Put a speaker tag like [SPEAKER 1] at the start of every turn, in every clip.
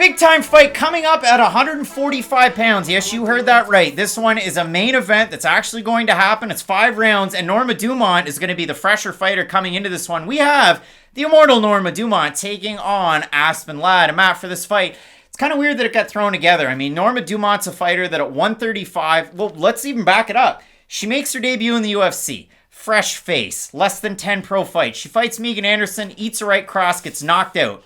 [SPEAKER 1] Big time fight coming up at 145 pounds. Yes, you heard that right. This one is a main event that's actually going to happen. It's 5 rounds, and Norma Dumont is going to be the fresher fighter coming into this one. We have the Immortal Norma Dumont taking on Aspen Ladd. And Matt, for this fight, it's kind of weird that it got thrown together. I mean, Norma Dumont's a fighter that at 135, well, let's even back it up. She makes her debut in the UFC. Fresh face, less than 10 pro fights. She fights Megan Anderson, eats a right cross, gets knocked out.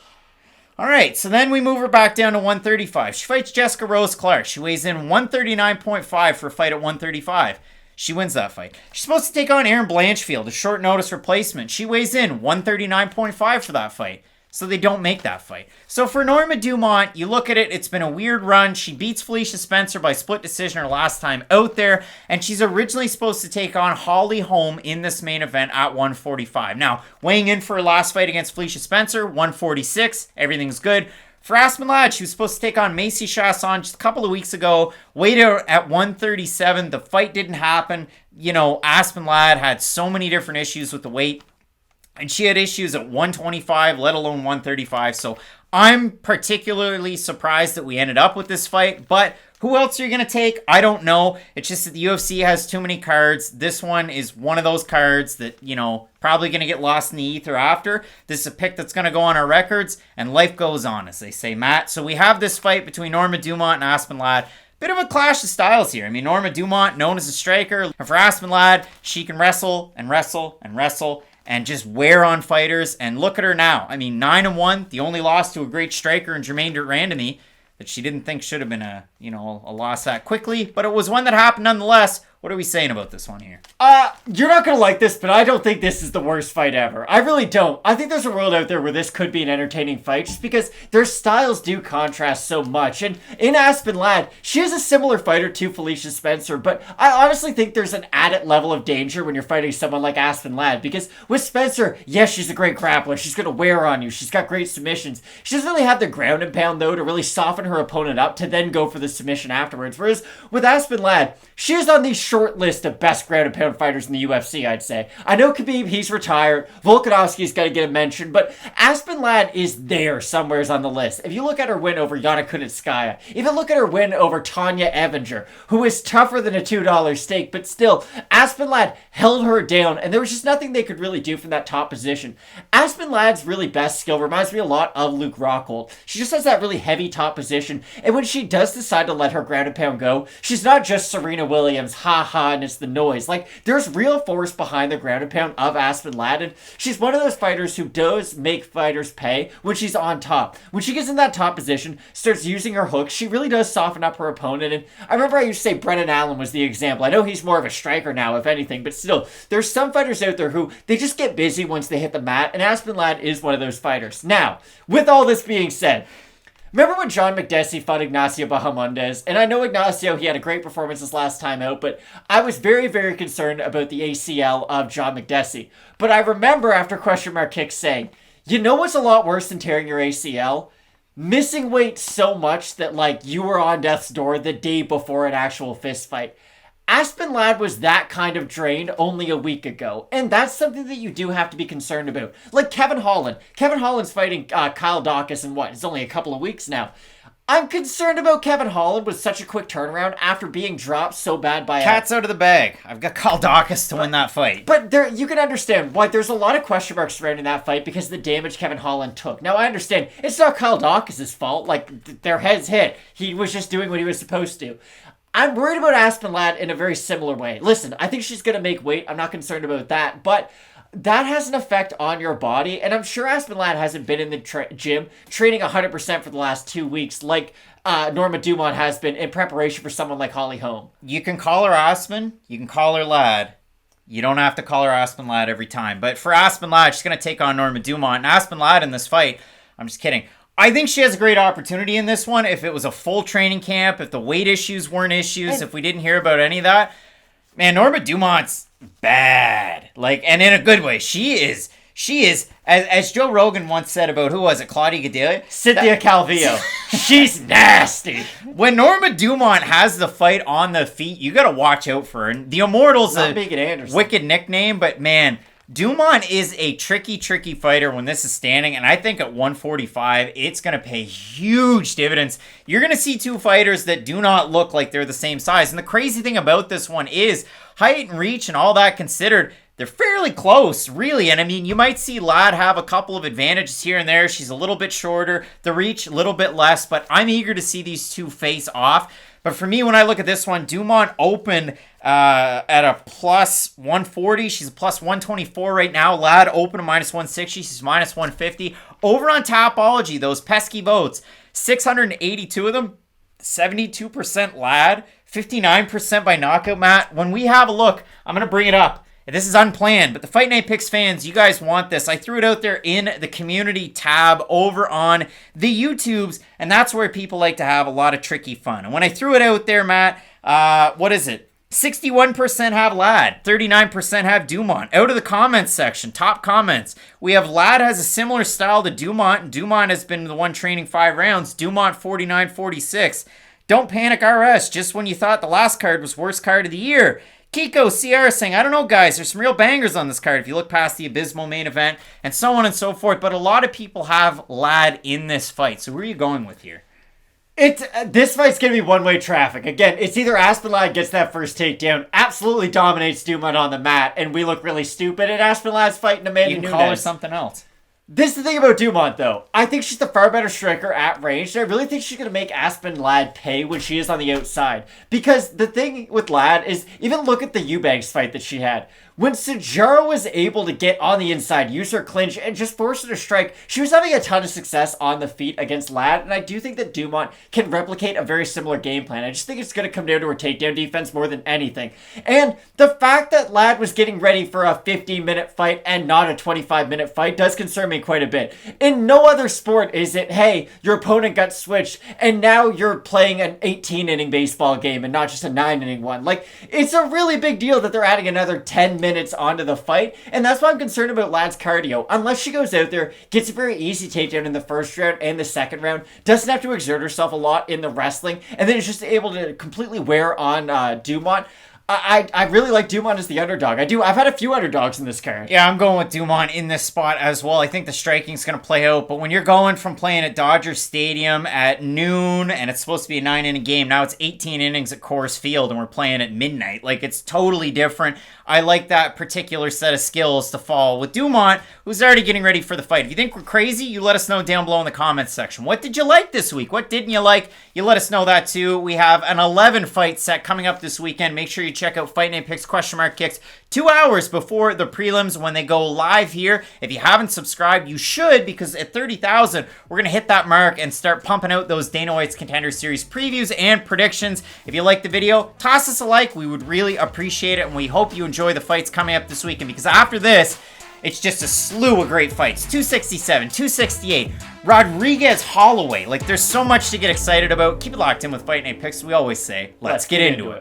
[SPEAKER 1] All right, so then we move her back down to 135. She fights Jessica Rose Clark. She weighs in 139.5 for a fight at 135. She wins that fight. She's supposed to take on Erin Blanchfield, a short notice replacement. She weighs in 139.5 for that fight. So they don't make that fight. So for Norma Dumont, you look at it, it's been a weird run. She beats Felicia Spencer by split decision her last time out there, and she's originally supposed to take on Holly Holm in this main event at 145. Now, weighing in for her last fight against Felicia Spencer, 146, everything's good. For Aspen Ladd, she was supposed to take on Macy Chasson just a couple of weeks ago, weighed her at 137. The fight didn't happen. You know, Aspen Ladd had so many different issues with the weight. And she had issues at 125, let alone 135. So I'm particularly surprised that we ended up with this fight. But who else are you going to take? I don't know. It's just that the UFC has too many cards. This one is one of those cards that, you know, probably going to get lost in the ether after. This is a pick that's going to go on our records. And life goes on, as they say, Matt. So we have this fight between Norma Dumont and Aspen Ladd. Bit of a clash of styles here. I mean, Norma Dumont, known as a striker. And for Aspen Ladd, she can wrestle and wrestle and wrestle and just wear on fighters. And look at her now. I mean, 9-1, the only loss to a great striker in Jermaine Durandamy that she didn't think should have been a loss that quickly, but it was one that happened nonetheless. What are we saying about this one here?
[SPEAKER 2] You're not going to like this, but I don't think this is the worst fight ever. I really don't. I think there's a world out there where this could be an entertaining fight just because their styles do contrast so much. And in Aspen Ladd, she is a similar fighter to Felicia Spencer, but I honestly think there's an added level of danger when you're fighting someone like Aspen Ladd because with Spencer, yes, she's a great grappler. She's going to wear on you. She's got great submissions. She doesn't really have the ground and pound, though, to really soften her opponent up to then go for the submission afterwards. Whereas with Aspen Ladd, she is on the short list of best ground and pound fighters in the UFC, I'd say. I know Khabib, he's retired. Volkanovski's got to get a mention, but Aspen Ladd is there somewheres on the list. If you look at her win over Yana Kunitskaya, even look at her win over Tanya Evinger, who is tougher than a $2 steak, but still, Aspen Ladd held her down, and there was just nothing they could really do from that top position. Aspen Ladd's really best skill reminds me a lot of Luke Rockhold. She just has that really heavy top position, and when she does decide to let her ground and pound go, she's not just Serena Williams, ha, and it's the noise. Like, there's real force behind the ground and pound of Aspen Ladd, and she's one of those fighters who does make fighters pay when she's on top. When she gets in that top position, starts using her hooks, she really does soften up her opponent, and I remember I used to say Brennan Allen was the example. I know he's more of a striker now, if anything, but still, there's some fighters out there who, they just get busy once they hit the mat, and Aspen Ladd is one of those fighters. Now, with all this being said, remember when John McDessie fought Ignacio Bahamondes? And I know Ignacio, he had a great performance his last time out, but I was very, very concerned about the ACL of John McDessie. But I remember after Question Mark Kick saying, you know what's a lot worse than tearing your ACL? Missing weight so much that, like, you were on death's door the day before an actual fist fight. Aspen Ladd was that kind of drained only a week ago, and that's something that you do have to be concerned about. Like Kevin Holland. Kevin Holland's fighting Kyle Dawkins in what? It's only a couple of weeks now. I'm concerned about Kevin Holland with such a quick turnaround after being dropped so bad by
[SPEAKER 1] Cat's out of the bag. I've got Kyle Dawkins to win that fight.
[SPEAKER 2] But there, you can understand why there's a lot of question marks surrounding that fight because of the damage Kevin Holland took. Now, I understand it's not Kyle Dawkins' fault. Like, their heads hit. He was just doing what he was supposed to. I'm worried about Aspen Ladd in a very similar way. Listen, I think she's going to make weight. I'm not concerned about that. But that has an effect on your body. And I'm sure Aspen Ladd hasn't been in the gym training 100% for the last 2 weeks like Norma Dumont has been in preparation for someone like Holly Holm.
[SPEAKER 1] You can call her Aspen. You can call her Ladd. You don't have to call her Aspen Ladd every time. But for Aspen Ladd, she's going to take on Norma Dumont. And Aspen Ladd in this fight, I'm just kidding. I think she has a great opportunity in this one. If it was a full training camp, if the weight issues weren't issues, if we didn't hear about any of that, man, Norma Dumont's bad. Like, and in a good way. She is, as Joe Rogan once said about, who was it, Claudia Gadelia?
[SPEAKER 2] Cynthia Calvillo. She's nasty.
[SPEAKER 1] When Norma Dumont has the fight on the feet, you got to watch out for her. And the Immortal's
[SPEAKER 2] a wicked
[SPEAKER 1] nickname, but man, Dumont is a tricky fighter when this is standing, and I think at 145, it's going to pay huge dividends. You're going to see two fighters that do not look like they're the same size, and the crazy thing about this one is height and reach and all that considered, they're fairly close, really. And I mean, you might see Ladd have a couple of advantages here and there. She's a little bit shorter, the reach a little bit less, but I'm eager to see these two face off. But for me, when I look at this one, Dumont opened at a plus 140. She's a plus 124 right now. Ladd open to minus 160. She's minus 150. Over on Tapology, those pesky votes, 682 of them, 72% Ladd, 59% by knockout. Matt, when we have a look, I'm going to bring it up. This is unplanned, but the Fight Night Picks fans, you guys want this. I threw it out there in the community tab over on the YouTubes, and that's where people like to have a lot of tricky fun. And when I threw it out there, Matt, what is it? 61% have Ladd, 39% have Dumont. Out of the comments section, top comments, we have Ladd has a similar style to Dumont, and Dumont has been the one training 5 rounds. Dumont 49-46. Don't panic RS, just when you thought the last card was worst card of the year. Kiko CR saying, I don't know, guys, there's some real bangers on this card if you look past the abysmal main event and so on and so forth. But a lot of people have Ladd in this fight. So where are you going with here?
[SPEAKER 2] This fight's going to be one-way traffic. Again, it's either Aspen Ladd gets that first takedown, absolutely dominates Dumont on the mat, and we look really stupid, and Aspen Ladd's fighting Amanda Nunes.
[SPEAKER 1] You can call her something else.
[SPEAKER 2] This is the thing about Dumont, though. I think she's the far better striker at range, and I really think she's going to make Aspen Ladd pay when she is on the outside. Because the thing with Ladd is, even look at the Eubanks fight that she had. When Sajaro was able to get on the inside, use her clinch, and just force her to strike, she was having a ton of success on the feet against Ladd, and I do think that Dumont can replicate a very similar game plan. I just think it's going to come down to her takedown defense more than anything. And the fact that Ladd was getting ready for a 15-minute fight and not a 25-minute fight does concern me quite a bit. In no other sport is it, hey, your opponent got switched, and now you're playing an 18-inning baseball game and not just a 9-inning one. Like, it's a really big deal that they're adding another 10 minutes onto the fight, and that's why I'm concerned about Ladd's cardio. Unless she goes out there, gets a very easy takedown in the first round and the second round, doesn't have to exert herself a lot in the wrestling, and then is just able to completely wear on Dumont. I really like Dumont as the underdog. I've had a few underdogs in this card.
[SPEAKER 1] Yeah, I'm going with Dumont in this spot as well. I think the striking's going to play out, but when you're going from playing at Dodger Stadium at noon, and it's supposed to be a 9-inning game, now it's 18 innings at Coors Field, and we're playing at midnight. Like, it's totally different. I like that particular set of skills to fall with Dumont, who's already getting ready for the fight. If you think we're crazy, you let us know down below in the comments section. What did you like this week? What didn't you like? You let us know that too. We have an 11 fight set coming up this weekend. Make sure you check out Fight Night Picks !Kicks 2 hours before the prelims when they go live here. If you haven't subscribed, you should, because at 30,000, we're going to hit that mark and start pumping out those Dana White's Contender Series previews and predictions. If you like the video, toss us a like. We would really appreciate it, and we hope you enjoy the fights coming up this weekend, because after this, it's just a slew of great fights. 267, 268, Rodriguez Holloway. Like, there's so much to get excited about. Keep it locked in with Fight Night Picks. We always say, let's get into it.